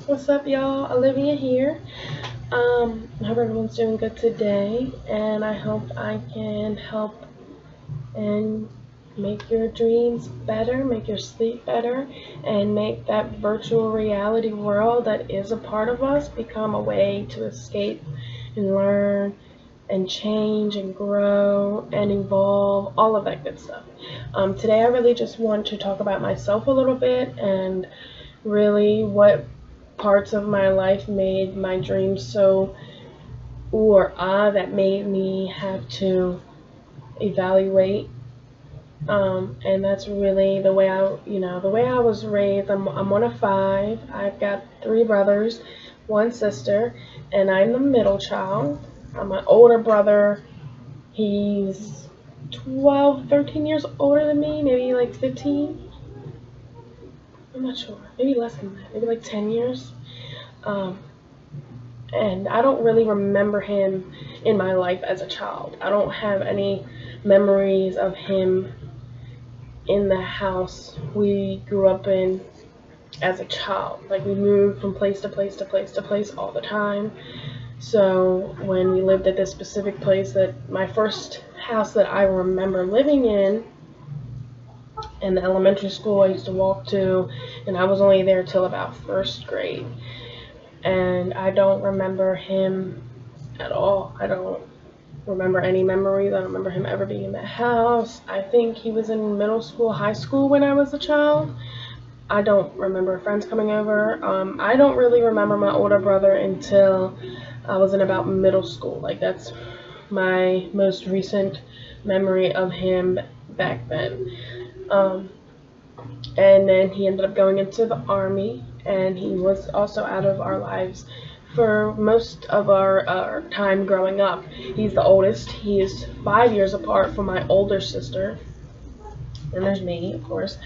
What's up, y'all? Olivia here. I hope everyone's doing good today, and I hope I can help and make your dreams better, make your sleep better, and make that virtual reality world that is a part of us become a way to escape and learn and change and grow and evolve, all of that good stuff. Today, I really just want to talk about myself a little bit and really what parts of my life made my dreams so ooh or ah that made me have to evaluate. And that's really the way I was raised. I'm one of five. I've got three brothers, one sister, and I'm the middle child. My older brother, he's 12, 13 years older than me, maybe like 15. I'm not sure, maybe less than that, maybe like 10 years. Um, and I don't really remember him in my life as a child. I don't have any memories of him in the house we grew up in as a child. Like we moved from place to place to place to place all the time. So when we lived at this specific place, that my first house that I remember living in, and the elementary school I used to walk to, and I was only there till about first grade. And I don't remember him at all. I don't remember any memories. I don't remember him ever being in the house. I think he was in middle school, high school when I was a child. I don't remember friends coming over. I don't really remember my older brother until I was in about middle school. Like that's my most recent memory of him back then. Um, and then he ended up going into the army, and he was also out of our lives for most of our time growing up. He's the oldest. He is 5 years apart from my older sister, and there's me, of course.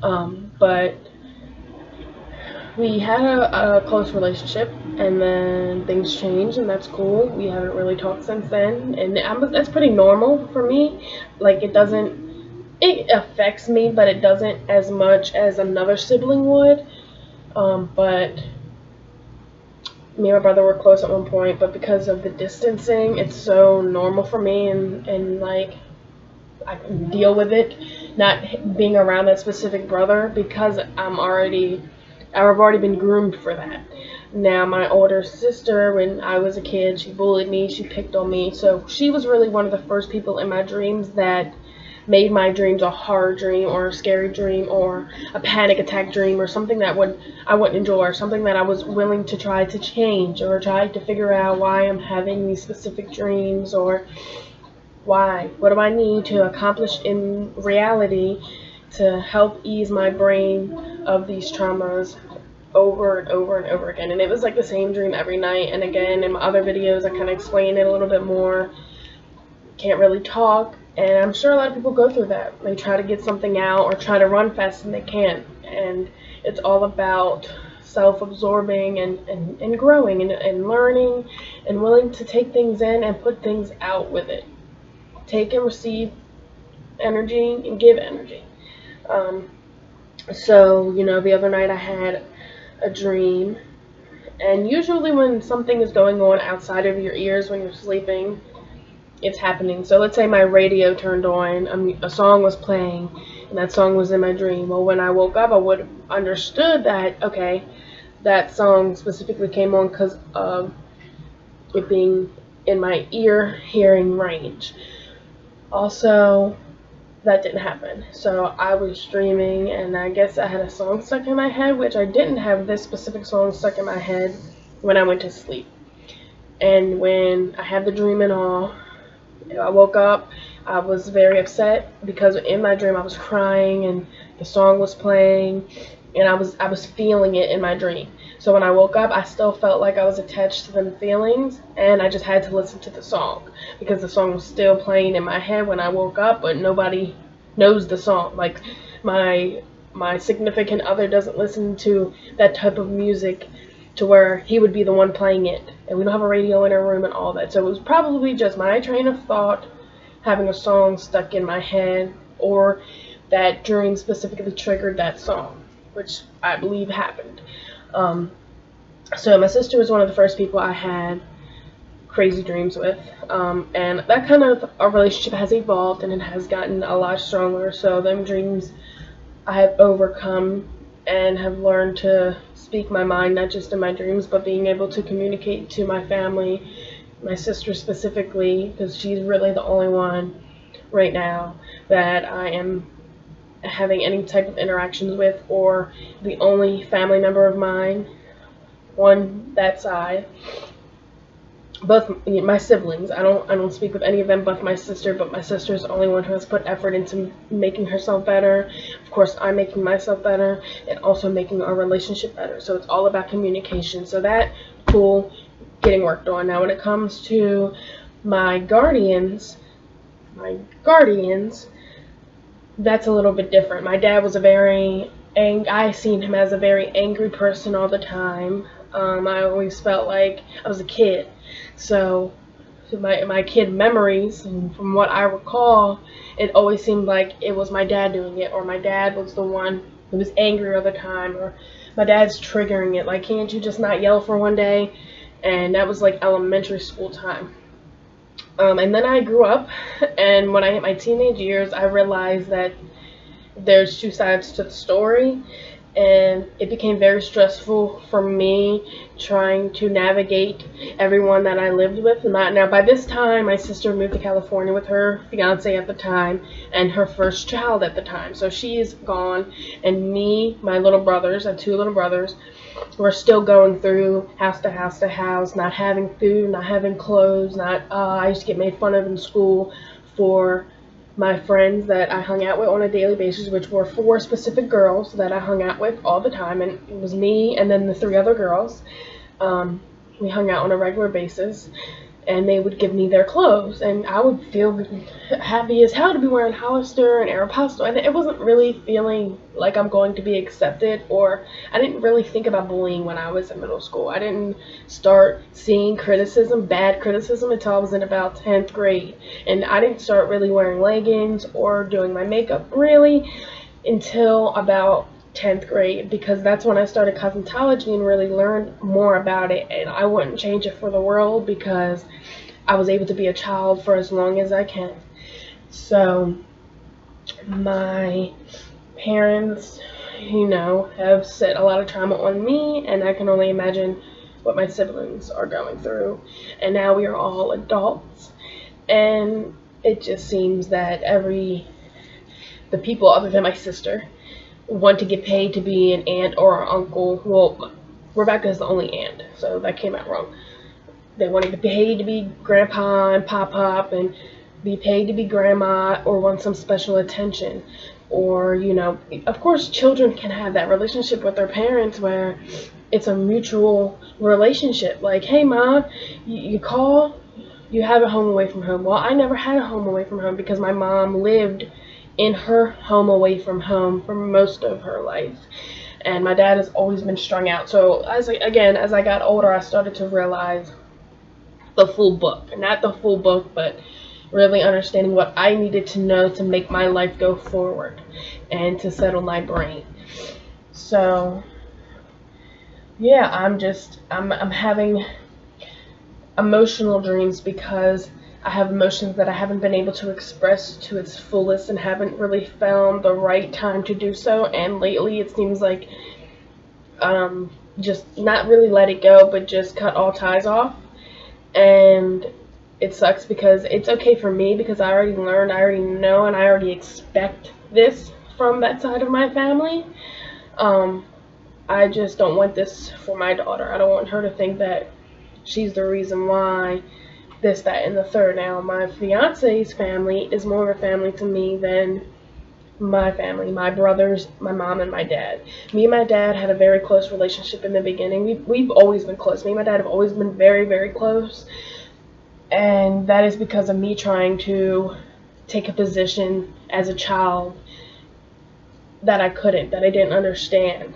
But we had a close relationship, and then things changed, and that's cool. We haven't really talked since then, and that's pretty normal for me. Like it affects me, but it doesn't as much as another sibling would. But me and my brother were close at one point, but because of the distancing, it's so normal for me, and like I can deal with it, not being around that specific brother because I've already been groomed for that. Now my older sister, when I was a kid, she bullied me, she picked on me, so she was really one of the first people in my dreams that made my dreams a horror dream or a scary dream or a panic attack dream or something that I wouldn't enjoy, or something that I was willing to try to change or try to figure out why I'm having these specific dreams, or why, what do I need to accomplish in reality to help ease my brain of these traumas over and over and over again. And it was like the same dream every night. And again, in my other videos, I kind of explain it a little bit more. Can't really talk, and I'm sure a lot of people go through that. They try to get something out or try to run fast and they can't. And it's all about self-absorbing and growing and learning and willing to take things in and put things out with it. Take and receive energy and give energy. Um, so, the other night I had a dream, and usually when something is going on outside of your ears when you're sleeping, it's happening. So let's say my radio turned on, a song was playing, and that song was in my dream. Well, when I woke up, I would have understood that, okay, that song specifically came on because of it being in my ear hearing range. Also, that didn't happen. So I was dreaming, and I guess I had a song stuck in my head, which I didn't have this specific song stuck in my head when I went to sleep. And when I had the dream and all, I woke up, I was very upset because in my dream I was crying and the song was playing, and I was feeling it in my dream. So when I woke up, I still felt like I was attached to the feelings, and I just had to listen to the song because the song was still playing in my head when I woke up, but nobody knows the song. Like my significant other doesn't listen to that type of music to where he would be the one playing it. And we don't have a radio in our room and all that. So it was probably just my train of thought having a song stuck in my head, or that dream specifically triggered that song, which I believe happened. Um, So my sister was one of the first people I had crazy dreams with. And that kind of our relationship has evolved and it has gotten a lot stronger. So them dreams I have overcome and have learned to speak my mind, not just in my dreams, but being able to communicate to my family, my sister specifically, because she's really the only one right now that I am having any type of interactions with, or the only family member of mine on that side. Both my siblings, I don't speak with any of them but my sister. But my sister is the only one who has put effort into making herself better. Of course, I'm making myself better and also making our relationship better. So it's all about communication. So that cool, getting worked on. Now when it comes to my guardians, my guardians, that's a little bit different. My dad was a very I seen him as a very angry person all the time. I always felt like I was a kid. So my kid memories, and from what I recall, it always seemed like it was my dad doing it, or my dad was the one who was angry all the time, or my dad's triggering it. Like, can't you just not yell for one day? And that was like elementary school time. And then I grew up, and when I hit my teenage years, I realized that there's two sides to the story, and it became very stressful for me trying to navigate everyone that I lived with. Now, by this time, my sister moved to California with her fiance at the time and her first child at the time. So she's gone, and me, my little brothers, I have two little brothers, we're still going through house to house to house, not having food, not having clothes, not. I used to get made fun of in school for my friends that I hung out with on a daily basis, which were four specific girls that I hung out with all the time, and it was me and then the three other girls. Um, we hung out on a regular basis, and they would give me their clothes, and I would feel happy as hell to be wearing Hollister and Aeropostale, and it wasn't really feeling like I'm going to be accepted, or I didn't really think about bullying when I was in middle school. I didn't start seeing criticism, bad criticism, until I was in about 10th grade, and I didn't start really wearing leggings or doing my makeup really until about 10th grade, because that's when I started cosmetology and really learned more about it, and I wouldn't change it for the world because I was able to be a child for as long as I can. So my parents, have set a lot of trauma on me, and I can only imagine what my siblings are going through. And now we are all adults, and it just seems that the people other than my sister want to get paid to be an aunt or an uncle. Well, Rebecca is the only aunt, so that came out wrong. They want to get paid to be grandpa and pop and be paid to be grandma, or want some special attention. Or, of course, children can have that relationship with their parents where it's a mutual relationship. Like, hey, mom, you call, you have a home away from home. Well, I never had a home away from home because my mom lived in her home away from home for most of her life. And my dad has always been strung out. So as I got older, I started to realize the full book. Not the full book, but really understanding what I needed to know to make my life go forward and to settle my brain. So yeah, I'm having emotional dreams because I have emotions that I haven't been able to express to its fullest and haven't really found the right time to do so. And lately it seems like just not really let it go, but just cut all ties off. And it sucks because it's okay for me because I already learned, I already know, and I already expect this from that side of my family. I just don't want this for my daughter. I don't want her to think that she's the reason why this, that, and the third. Now, my fiance's family is more of a family to me than my family, my brothers, my mom, and my dad. Me and my dad had a very close relationship in the beginning. We've always been close. Me and my dad have always been very, very close. And that is because of me trying to take a position as a child that I didn't understand.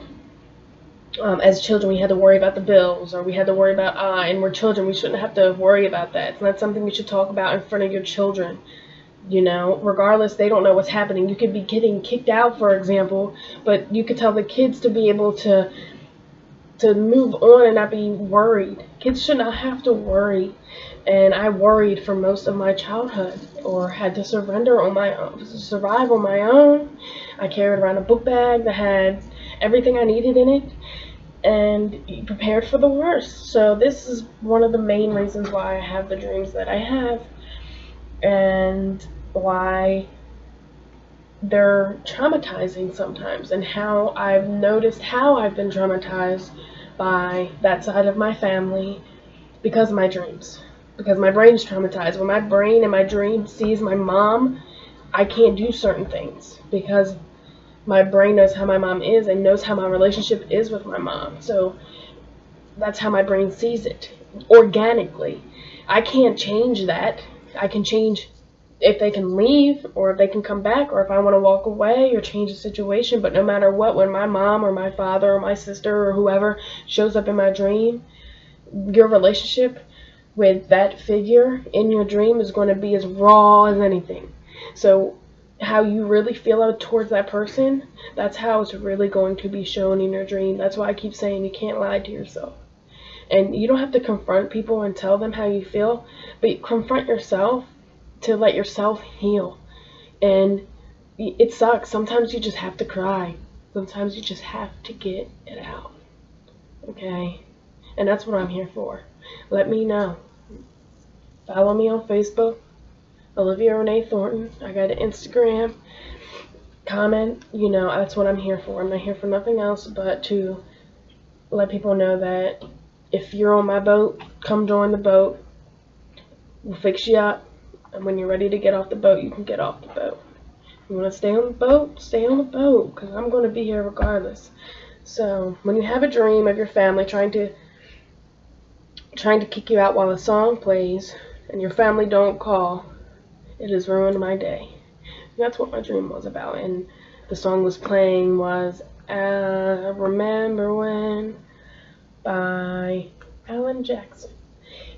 As children, we had to worry about the bills, or we had to worry about, and we're children, we shouldn't have to worry about that. It's not something you should talk about in front of your children. Regardless, they don't know what's happening. You could be getting kicked out, for example, but you could tell the kids to be able to to move on and not be worried. Kids should not have to worry. And I worried for most of my childhood, or had to surrender on my own, survive on my own. I carried around a book bag that had everything I needed in it, and prepared for the worst. So this is one of the main reasons why I have the dreams that I have, and why they're traumatizing sometimes, and how I've noticed how I've been traumatized by that side of my family because of my dreams. Because my brain's traumatized. When my brain in my dream sees my mom, I can't do certain things because my brain knows how my mom is and knows how my relationship is with my mom. So that's how my brain sees it organically. I can't change that. I can change if they can leave, or if they can come back, or if I want to walk away or change the situation. But no matter what, when my mom or my father or my sister or whoever shows up in my dream, your relationship with that figure in your dream is going to be as raw as anything. So how you really feel towards that person, that's how it's really going to be shown in your dream. That's why I keep saying you can't lie to yourself. And you don't have to confront people and tell them how you feel, but confront yourself to let yourself heal. And it sucks. Sometimes you just have to cry. Sometimes you just have to get it out. Okay? And that's what I'm here for. Let me know. Follow me on Facebook, Olivia Renee Thornton. I got an Instagram. Comment. That's what I'm here for. I'm not here for nothing else but to let people know that if you're on my boat, come join the boat. We'll fix you up. And when you're ready to get off the boat, you can get off the boat. You want to stay on the boat? Stay on the boat, because I'm going to be here regardless. So when you have a dream of your family trying to kick you out while a song plays, and your family don't call, it has ruined my day. And that's what my dream was about. And the song was playing was Remember When by Alan Jackson.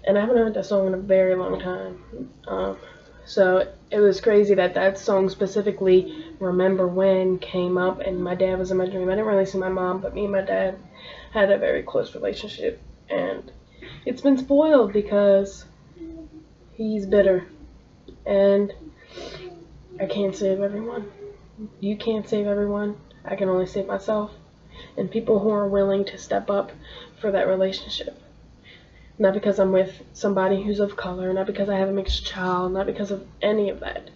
And I haven't heard that song in a very long time. So it was crazy that song specifically, Remember When, came up, and my dad was in my dream. I didn't really see my mom, but me and my dad had a very close relationship. And it's been spoiled because he's bitter. And I can't save everyone. You can't save everyone. I can only save myself. And people who are willing to step up for that relationship. Not because I'm with somebody who's of color, not because I have a mixed child, not because of any of that,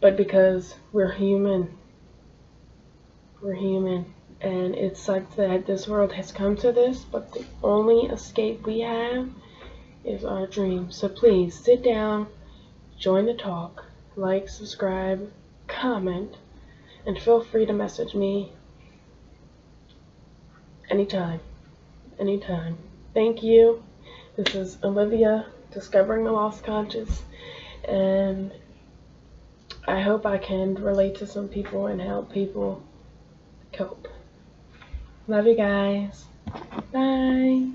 but because we're human. We're human. And it sucks that this world has come to this, but the only escape we have is our dreams. So please sit down, join the talk, like, subscribe, comment, and feel free to message me anytime. Anytime. Thank you. This is Olivia, Discovering the Lost Conscious, and I hope I can relate to some people and help people cope. Love you guys. Bye.